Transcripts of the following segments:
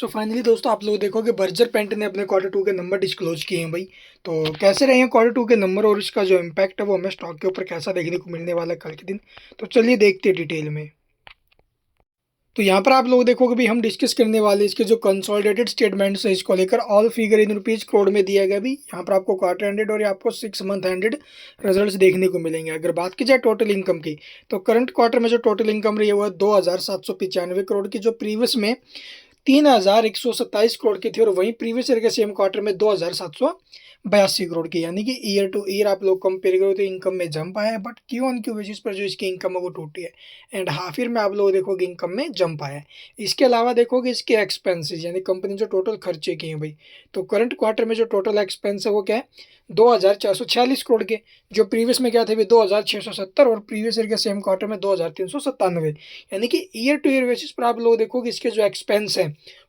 So finally दोस्तों आप लोग देखोगे बर्जर पेंट ने अपने क्वार्टर टू के नंबर डिस्क्लोज किए हैं भाई। तो कैसे रहे हैं क्वार्टर टू के नंबर और इसका जो इम्पैक्ट है वो हमें स्टॉक के ऊपर कैसा देखने को मिलने वाला है कल के दिन। तो चलिए देखते हैं डिटेल में। तो यहाँ पर आप लोग देखोगे भी हम डिस्कस करने वाले इसके जो कंसोलिडेटेड स्टेटमेंट्स है इसको लेकर all figure in rupees crore में दिया गया भी। यहाँ पर आपको क्वार्टर एंडेड और आपको 6 मंथ एंडेड रिजल्ट्स देखने को मिलेंगे। अगर बात की जाए टोटल इनकम की तो करंट क्वार्टर में जो टोटल इनकम रही है वो 2,795 करोड़ की, जो प्रीवियस में 3,127 करोड़ की थी और वहीं प्रीवियस ईयर के सेम क्वार्टर में 2,782 करोड़ की, यानी कि ईयर टू ईयर आप लोग कंपेयर करो तो इनकम में जंप आया है। बट क्यों ऑन क्यू बेसिस पर जो इसकी इनकम है वो टूटी है एंड हाफ ईयर में आप लोग देखोगे इनकम में जंप आया है। इसके अलावा देखोगे इसके एक्सपेंसेस यानी कंपनी जो टोटल खर्चे किए हैं भाई, तो करंट क्वार्टर में जो टोटल एक्सपेंस है वो क्या है 2,446 करोड़ के, जो प्रीवियस में क्या थे भी 2,670 और प्रीवियस ईयर के सेम क्वार्टर में 2,397, यानी कि ईयर टू ईयर बेसिस पर आप लोग देखोगे इसके जो एक्सपेंस है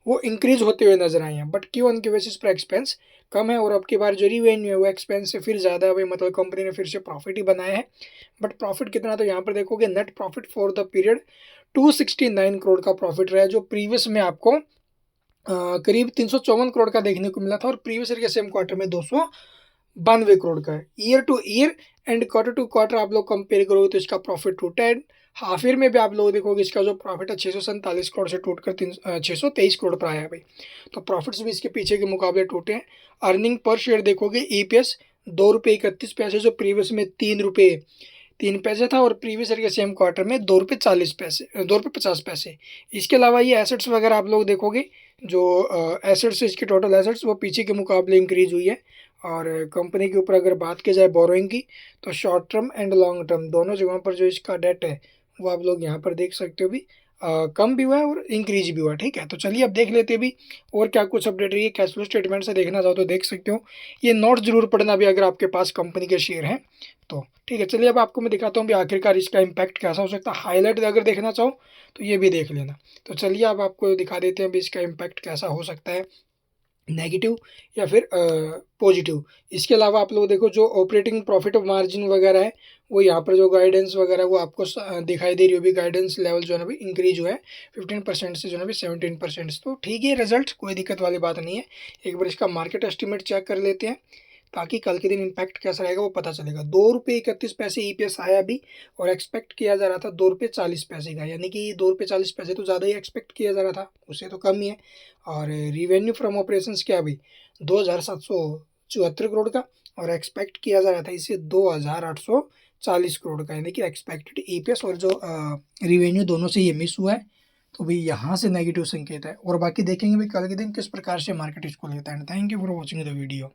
वो इंक्रीज होते हुए नजर आए हैं। बट क्यों उनके बेसिस पर एक्सपेंस कम है और अब की बार जो रिवेन्यू है वो एक्सपेंस से फिर ज़्यादा है भाई, मतलब कंपनी ने फिर से प्रॉफिट ही बनाया है। बट प्रॉफिट कितना, तो यहाँ पर देखोगे net profit for the period 269 crore का प्रॉफिट रहा है, जो प्रीवियस में आपको करीब 354 करोड़ का देखने को मिला था और प्रीवियस ईयर के सेम क्वार्टर में 292 करोड़ का है। Year to year and quarter to quarter आप लोग कंपेयर करोगे तो इसका प्रॉफिट टूटा है। हाफ ईयर में भी आप लोग देखोगे इसका जो प्रॉफिट है 647 करोड़ से टूट कर 623 करोड़ पर आया है भाई। तो प्रॉफिट्स भी इसके पीछे के मुकाबले टूटे हैं। अर्निंग पर शेयर देखोगे ईपीएस 2 रुपये 31 पैसे, जो प्रीवियस में 3 रुपये 3 पैसे था और प्रीवियस ईयर के सेम क्वार्टर में 2 रुपये 40 पैसे 2 रुपये 50 पैसे। इसके अलावा ये एसेट्स वगैरह आप लोग देखोगे जो एसेट्स इसके टोटल एसेट्स वो पीछे के मुकाबले इंक्रीज हुई है। और कंपनी के ऊपर अगर बात की जाए बोरोइंग की तो short term and long term दोनों जगहों पर जो इसका डेट है वो आप लोग यहाँ पर देख सकते हो भी कम भी हुआ है और इंक्रीज भी हुआ है। ठीक है, तो चलिए अब देख लेते हैं भी और क्या कुछ अपडेट रही है। कैश फ्लो स्टेटमेंट से देखना चाहो तो देख सकते हो। ये नोट जरूर पढ़ना भी अगर आपके पास कंपनी के शेयर हैं तो। ठीक है, चलिए अब आपको मैं दिखाता हूँ भी आखिरकार इसका इम्पैक्ट कैसा हो सकता है। हाईलाइट अगर देखना चाहो तो ये भी देख लेना। तो चलिए अब आपको दिखा देते हैं भी इसका इम्पैक्ट कैसा हो सकता है, नेगेटिव या फिर पॉजिटिव। इसके अलावा आप लोग देखो जो ऑपरेटिंग प्रॉफिट मार्जिन वगैरह है वो यहाँ पर जो गाइडेंस वगैरह वो आपको दिखाई दे रही होगी। गाइडेंस लेवल जो है ना भी इंक्रीज हुआ है 15% से जो है ना भी 17%। तो ठीक है, रिजल्ट कोई दिक्कत वाली बात नहीं है। एक बार इसका मार्केट एस्टिमेट चेक कर लेते हैं ताकि कल के दिन इम्पैक्ट कैसा रहेगा वो पता चलेगा। 2 रुपये 31 पैसे ईपीएस आया अभी और एक्सपेक्ट किया जा रहा था 2 रुपये 40 पैसे का, यानी कि 2 रुपये 40 पैसे तो ज़्यादा ही एक्सपेक्ट किया जा रहा था, उससे तो कम ही है। और रिवेन्यू फ्रॉम ऑपरेशंस क्या अभी 2,774 करोड़ का और एक्सपेक्ट किया जा रहा था इसे 2,840 करोड़ का, यानी कि एक्सपेक्टेड ईपीएस और जो रिवेन्यू दोनों से ये मिस हुआ है। तो भाई यहाँ से नेगेटिव संकेत है और बाकी देखेंगे भाई कल के दिन किस प्रकार से मार्केट इसको लेता है। Thank you for watching the video.